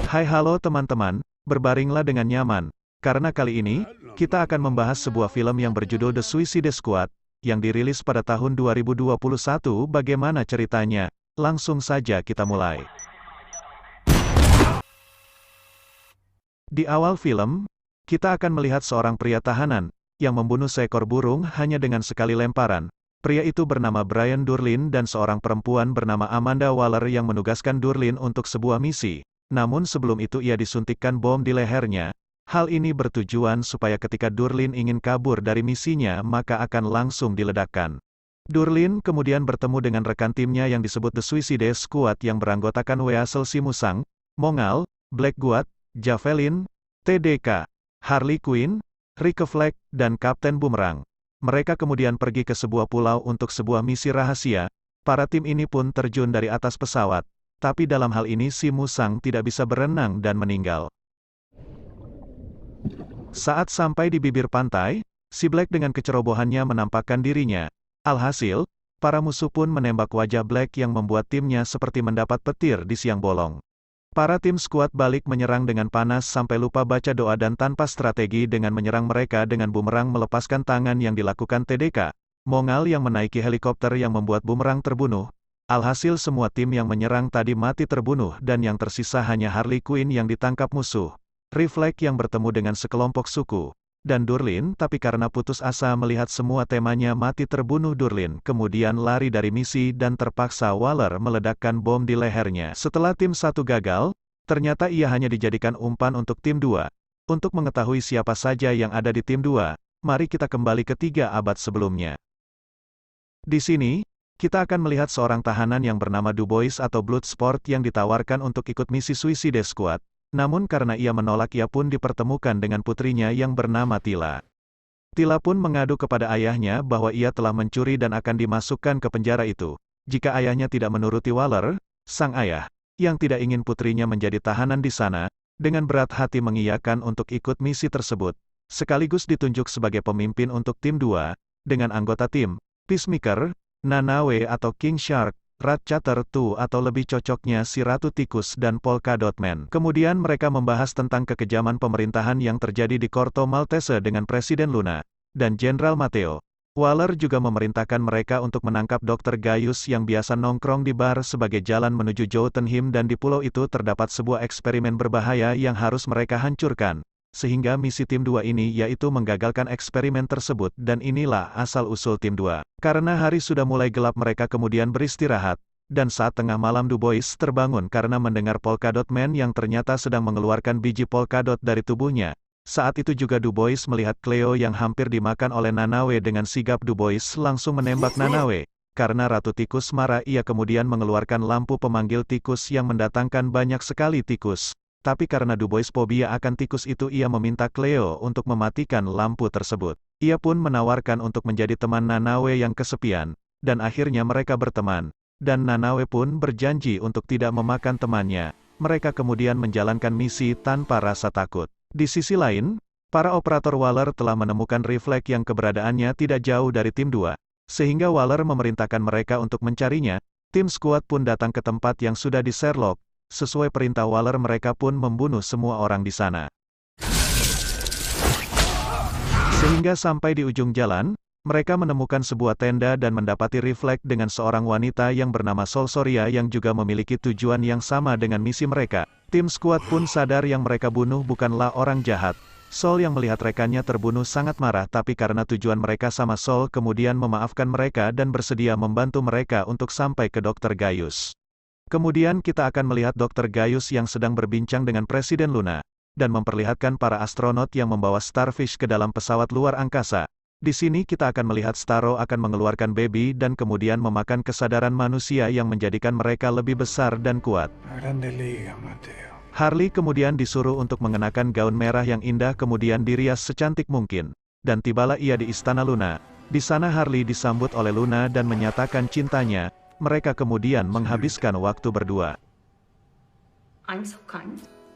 Hai halo teman-teman, berbaringlah dengan nyaman, karena kali ini, kita akan membahas sebuah film yang berjudul The Suicide Squad, yang dirilis pada tahun 2021. Bagaimana ceritanya? Langsung saja kita mulai. Di awal film, kita akan melihat seorang pria tahanan, yang membunuh seekor burung hanya dengan sekali lemparan. Pria itu bernama Brian Durlin dan seorang perempuan bernama Amanda Waller yang menugaskan Durlin untuk sebuah misi. Namun sebelum itu ia disuntikkan bom di lehernya. Hal ini bertujuan supaya ketika Durlin ingin kabur dari misinya maka akan langsung diledakkan. Durlin kemudian bertemu dengan rekan timnya yang disebut The Suicide Squad yang beranggotakan Weasel Si Musang, Mongal, Black Guard, Javelin, TDK, Harley Quinn, Rick Flag, dan Kapten Boomerang. Mereka kemudian pergi ke sebuah pulau untuk sebuah misi rahasia. Para tim ini pun terjun dari atas pesawat. Tapi dalam hal ini si Musang tidak bisa berenang dan meninggal. Saat sampai di bibir pantai, si Black dengan kecerobohannya menampakkan dirinya. Alhasil, para musuh pun menembak wajah Black yang membuat timnya seperti mendapat petir di siang bolong. Para tim skuad balik menyerang dengan panas sampai lupa baca doa dan tanpa strategi dengan menyerang mereka dengan bumerang melepaskan tangan yang dilakukan TDK. Mongal yang menaiki helikopter yang membuat bumerang terbunuh. Alhasil semua tim yang menyerang tadi mati terbunuh dan yang tersisa hanya Harley Quinn yang ditangkap musuh. Reflect yang bertemu dengan sekelompok suku. Dan Durlin tapi karena putus asa melihat semua temanya mati terbunuh Durlin kemudian lari dari misi dan terpaksa Waller meledakkan bom di lehernya. Setelah tim 1 gagal, ternyata ia hanya dijadikan umpan untuk tim 2. Untuk mengetahui siapa saja yang ada di tim 2, mari kita kembali ke 3 abad sebelumnya. Di sini, kita akan melihat seorang tahanan yang bernama Dubois atau Bloodsport yang ditawarkan untuk ikut misi Suicide Squad. Namun karena ia menolak ia pun dipertemukan dengan putrinya yang bernama Tila. Tila pun mengadu kepada ayahnya bahwa ia telah mencuri dan akan dimasukkan ke penjara itu. Jika ayahnya tidak menuruti Waller, sang ayah, yang tidak ingin putrinya menjadi tahanan di sana, dengan berat hati mengiyakan untuk ikut misi tersebut. Sekaligus ditunjuk sebagai pemimpin untuk tim 2, dengan anggota tim, Peacemaker, Nanawe atau King Shark, Ratcatcher 2 atau lebih cocoknya si Ratu Tikus dan Polka Dot Man. Kemudian mereka membahas tentang kekejaman pemerintahan yang terjadi di Corto Maltese dengan Presiden Luna dan Jenderal Matteo. Waller juga memerintahkan mereka untuk menangkap Dr. Gaius yang biasa nongkrong di bar sebagai jalan menuju Jotunheim dan di pulau itu terdapat sebuah eksperimen berbahaya yang harus mereka hancurkan. Sehingga misi tim 2 ini yaitu menggagalkan eksperimen tersebut dan inilah asal-usul tim 2. Karena hari sudah mulai gelap mereka kemudian beristirahat, dan saat tengah malam Dubois terbangun karena mendengar Polka Dot Man yang ternyata sedang mengeluarkan biji polka dot dari tubuhnya. Saat itu juga Dubois melihat Cleo yang hampir dimakan oleh Nanawe dengan sigap Dubois langsung menembak Nanawe. Karena Ratu Tikus marah ia kemudian mengeluarkan lampu pemanggil tikus yang mendatangkan banyak sekali tikus. Tapi karena Dubois fobia akan tikus itu ia meminta Cleo untuk mematikan lampu tersebut. Ia pun menawarkan untuk menjadi teman Nanawe yang kesepian, dan akhirnya mereka berteman, dan Nanawe pun berjanji untuk tidak memakan temannya. Mereka kemudian menjalankan misi tanpa rasa takut. Di sisi lain, para operator Waller telah menemukan Reflect yang keberadaannya tidak jauh dari tim 2. Sehingga Waller memerintahkan mereka untuk mencarinya, tim skuad pun datang ke tempat yang sudah di Sherlock. Sesuai perintah Waller mereka pun membunuh semua orang di sana. Sehingga sampai di ujung jalan, mereka menemukan sebuah tenda dan mendapati Reflect dengan seorang wanita yang bernama Sol Soria yang juga memiliki tujuan yang sama dengan misi mereka. Tim skuad pun sadar yang mereka bunuh bukanlah orang jahat. Sol yang melihat rekannya terbunuh sangat marah tapi karena tujuan mereka sama Sol kemudian memaafkan mereka dan bersedia membantu mereka untuk sampai ke Dr. Gaius. Kemudian kita akan melihat Dr. Gaius yang sedang berbincang dengan Presiden Luna, dan memperlihatkan para astronot yang membawa Starfish ke dalam pesawat luar angkasa. Di sini kita akan melihat Starro akan mengeluarkan baby dan kemudian memakan kesadaran manusia yang menjadikan mereka lebih besar dan kuat. Harley kemudian disuruh untuk mengenakan gaun merah yang indah kemudian dirias secantik mungkin. Dan tibalah ia di Istana Luna. Di sana Harley disambut oleh Luna dan menyatakan cintanya. Mereka kemudian menghabiskan waktu berdua.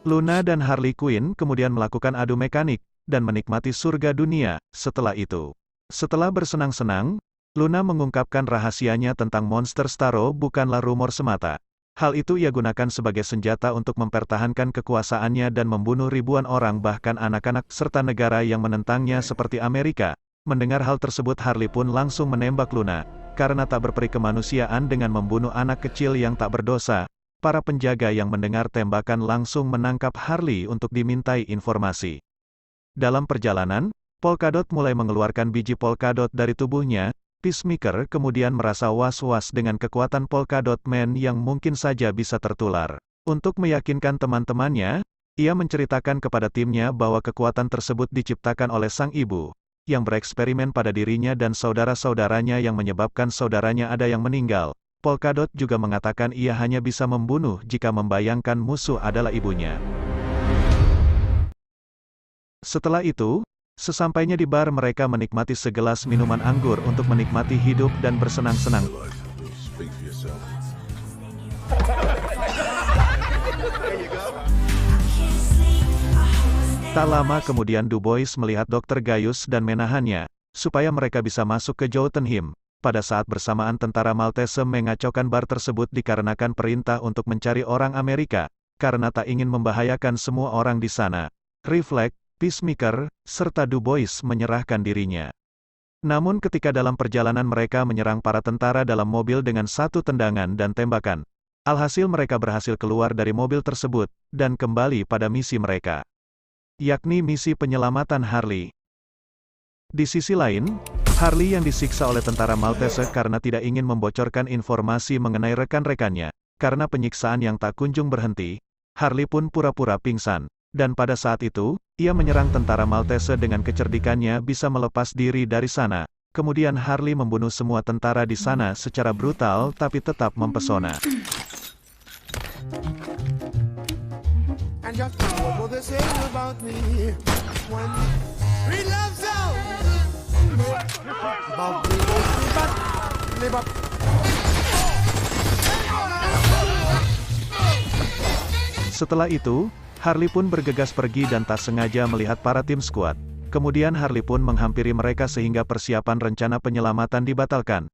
Luna dan Harley Quinn kemudian melakukan adu mekanik, dan menikmati surga dunia. Setelah itu, setelah bersenang-senang, Luna mengungkapkan rahasianya tentang monster Starro bukanlah rumor semata. Hal itu ia gunakan sebagai senjata untuk mempertahankan kekuasaannya dan membunuh ribuan orang bahkan anak-anak serta negara yang menentangnya seperti Amerika. Mendengar hal tersebut Harley pun langsung menembak Luna, karena tak berperi kemanusiaan dengan membunuh anak kecil yang tak berdosa. Para penjaga yang mendengar tembakan langsung menangkap Harley untuk dimintai informasi. Dalam perjalanan, Polkadot mulai mengeluarkan biji Polkadot dari tubuhnya. Peacemaker kemudian merasa was-was dengan kekuatan Polkadot Man yang mungkin saja bisa tertular. Untuk meyakinkan teman-temannya, ia menceritakan kepada timnya bahwa kekuatan tersebut diciptakan oleh sang ibu, yang bereksperimen pada dirinya dan saudara-saudaranya yang menyebabkan saudaranya ada yang meninggal. Polkadot juga mengatakan ia hanya bisa membunuh jika membayangkan musuh adalah ibunya. Setelah itu, sesampainya di bar mereka menikmati segelas minuman anggur untuk menikmati hidup dan bersenang-senang. Tak lama kemudian Du Bois melihat Dr. Gaius dan menahannya, supaya mereka bisa masuk ke Jotunheim. Pada saat bersamaan tentara Maltese mengacaukan bar tersebut dikarenakan perintah untuk mencari orang Amerika, karena tak ingin membahayakan semua orang di sana. Reflect, Peacemaker, serta Du Bois menyerahkan dirinya. Namun ketika dalam perjalanan mereka menyerang para tentara dalam mobil dengan satu tendangan dan tembakan, alhasil mereka berhasil keluar dari mobil tersebut, dan kembali pada misi mereka, yakni misi penyelamatan Harley. Di sisi lain, Harley yang disiksa oleh tentara Maltese karena tidak ingin membocorkan informasi mengenai rekan-rekannya, karena penyiksaan yang tak kunjung berhenti, Harley pun pura-pura pingsan. Dan pada saat itu, ia menyerang tentara Maltese dengan kecerdikannya bisa melepas diri dari sana. Kemudian Harley membunuh semua tentara di sana secara brutal tapi tetap mempesona. Setelah itu, Harley pun bergegas pergi dan tak sengaja melihat para tim skuad. Kemudian Harley pun menghampiri mereka sehingga persiapan rencana penyelamatan dibatalkan.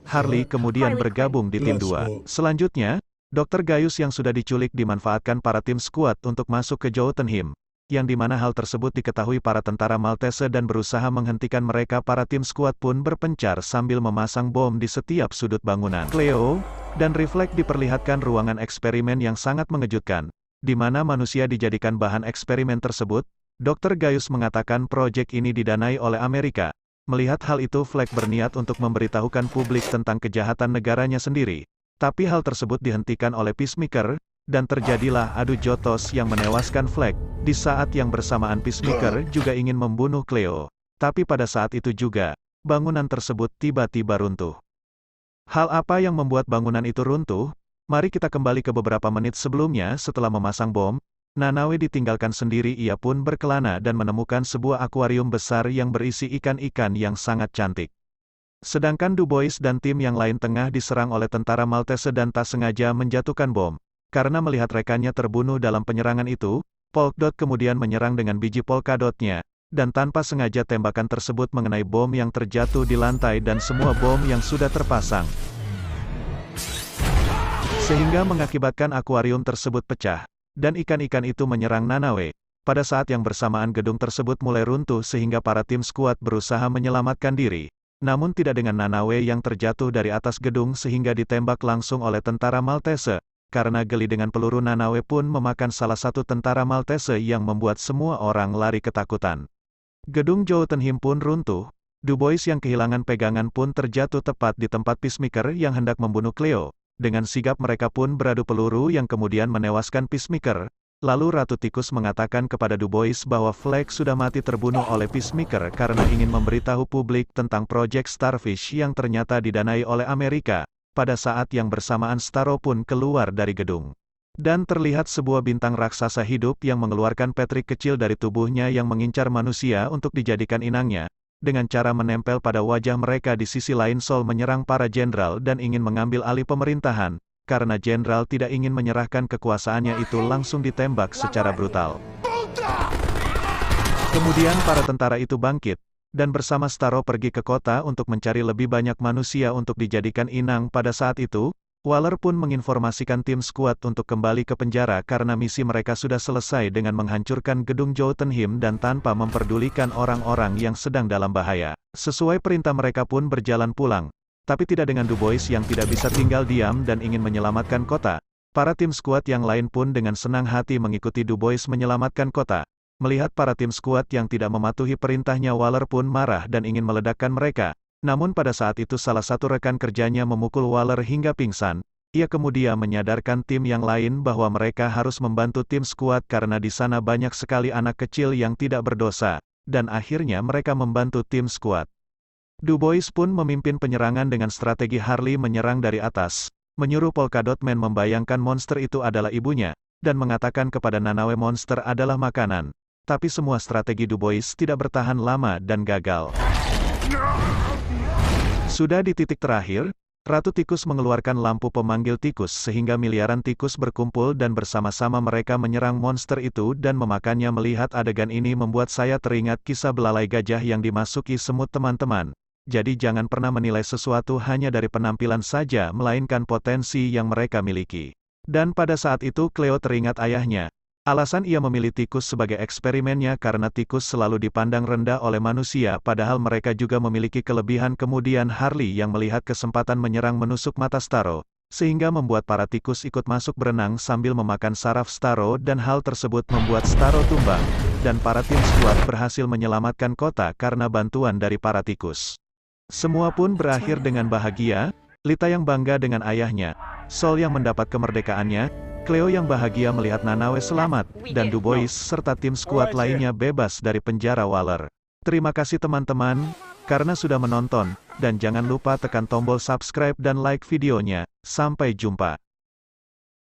Harley kemudian bergabung di tim 2. Selanjutnya, Dr. Gaius yang sudah diculik dimanfaatkan para tim skuad untuk masuk ke Jotunheim, yang dimana hal tersebut diketahui para tentara Maltese dan berusaha menghentikan mereka. Para tim skuad pun berpencar sambil memasang bom di setiap sudut bangunan. Cleo dan Reflect diperlihatkan ruangan eksperimen yang sangat mengejutkan, di mana manusia dijadikan bahan eksperimen tersebut. Dr. Gaius mengatakan proyek ini didanai oleh Amerika. Melihat hal itu Fleck berniat untuk memberitahukan publik tentang kejahatan negaranya sendiri. Tapi hal tersebut dihentikan oleh Peacemaker, dan terjadilah adu jotos yang menewaskan Fleck. Di saat yang bersamaan Peacemaker juga ingin membunuh Cleo. Tapi pada saat itu juga, bangunan tersebut tiba-tiba runtuh. Hal apa yang membuat bangunan itu runtuh? Mari kita kembali ke beberapa menit sebelumnya. Setelah memasang bom, Nanaue ditinggalkan sendiri. Ia pun berkelana dan menemukan sebuah akuarium besar yang berisi ikan-ikan yang sangat cantik. Sedangkan Du Bois dan tim yang lain tengah diserang oleh tentara Maltese dan tak sengaja menjatuhkan bom. Karena melihat rekannya terbunuh dalam penyerangan itu, Polkadot kemudian menyerang dengan biji Polkadotnya. Dan tanpa sengaja tembakan tersebut mengenai bom yang terjatuh di lantai dan semua bom yang sudah terpasang, sehingga mengakibatkan akuarium tersebut pecah, dan ikan-ikan itu menyerang Nanaue. Pada saat yang bersamaan gedung tersebut mulai runtuh sehingga para tim skuad berusaha menyelamatkan diri, namun tidak dengan Nanaue yang terjatuh dari atas gedung sehingga ditembak langsung oleh tentara Maltese. Karena geli dengan peluru, Nanaue pun memakan salah satu tentara Maltese yang membuat semua orang lari ketakutan. Gedung Jotunheim pun runtuh. Du Bois yang kehilangan pegangan pun terjatuh tepat di tempat Peacemaker yang hendak membunuh Cleo. Dengan sigap mereka pun beradu peluru yang kemudian menewaskan Peacemaker. Lalu Ratu Tikus mengatakan kepada Du Bois bahwa Fleck sudah mati terbunuh oleh Peacemaker karena ingin memberitahu publik tentang proyek Starfish yang ternyata didanai oleh Amerika. Pada saat yang bersamaan Starro pun keluar dari gedung. Dan terlihat sebuah bintang raksasa hidup yang mengeluarkan Patrick kecil dari tubuhnya yang mengincar manusia untuk dijadikan inangnya. Dengan cara menempel pada wajah mereka. Di sisi lain Sol menyerang para jenderal dan ingin mengambil alih pemerintahan. Karena jenderal tidak ingin menyerahkan kekuasaannya itu langsung ditembak secara brutal. Kemudian para tentara itu bangkit. dan bersama Starro pergi ke kota untuk mencari lebih banyak manusia untuk dijadikan inang. Pada saat itu, Waller pun menginformasikan tim skuad untuk kembali ke penjara karena misi mereka sudah selesai dengan menghancurkan gedung Jotunheim dan tanpa memperdulikan orang-orang yang sedang dalam bahaya. Sesuai perintah mereka pun berjalan pulang, tapi tidak dengan Dubois yang tidak bisa tinggal diam dan ingin menyelamatkan kota. Para tim skuad yang lain pun dengan senang hati mengikuti Dubois menyelamatkan kota. Melihat para tim skuad yang tidak mematuhi perintahnya, Waller pun marah dan ingin meledakkan mereka. Namun pada saat itu salah satu rekan kerjanya memukul Waller hingga pingsan. Ia kemudian menyadarkan tim yang lain bahwa mereka harus membantu tim skuad karena di sana banyak sekali anak kecil yang tidak berdosa, dan akhirnya mereka membantu tim skuad. Dubois pun memimpin penyerangan dengan strategi Harley menyerang dari atas, menyuruh Polkadot Man membayangkan monster itu adalah ibunya, dan mengatakan kepada Nanawe monster adalah makanan. Tapi semua strategi Dubois tidak bertahan lama dan gagal. Sudah di titik terakhir, Ratu Tikus mengeluarkan lampu pemanggil tikus sehingga miliaran tikus berkumpul dan bersama-sama mereka menyerang monster itu dan memakannya. Melihat adegan ini membuat saya teringat kisah belalai gajah yang dimasuki semut, teman-teman. Jadi jangan pernah menilai sesuatu hanya dari penampilan saja, melainkan potensi yang mereka miliki. Dan pada saat itu Cleo teringat ayahnya. Alasan ia memilih tikus sebagai eksperimennya karena tikus selalu dipandang rendah oleh manusia padahal mereka juga memiliki kelebihan. Kemudian Harley yang melihat kesempatan menyerang menusuk mata Starro, sehingga membuat para tikus ikut masuk berenang sambil memakan saraf Starro dan hal tersebut membuat Starro tumbang, dan para tim skuad berhasil menyelamatkan kota karena bantuan dari para tikus. Semua pun berakhir dengan bahagia, Lita yang bangga dengan ayahnya, Sol yang mendapat kemerdekaannya, Cleo yang bahagia melihat Nanawe selamat, dan Dubois serta tim skuad lainnya bebas dari penjara Waller. Terima kasih teman-teman, karena sudah menonton, dan jangan lupa tekan tombol subscribe dan like videonya. Sampai jumpa.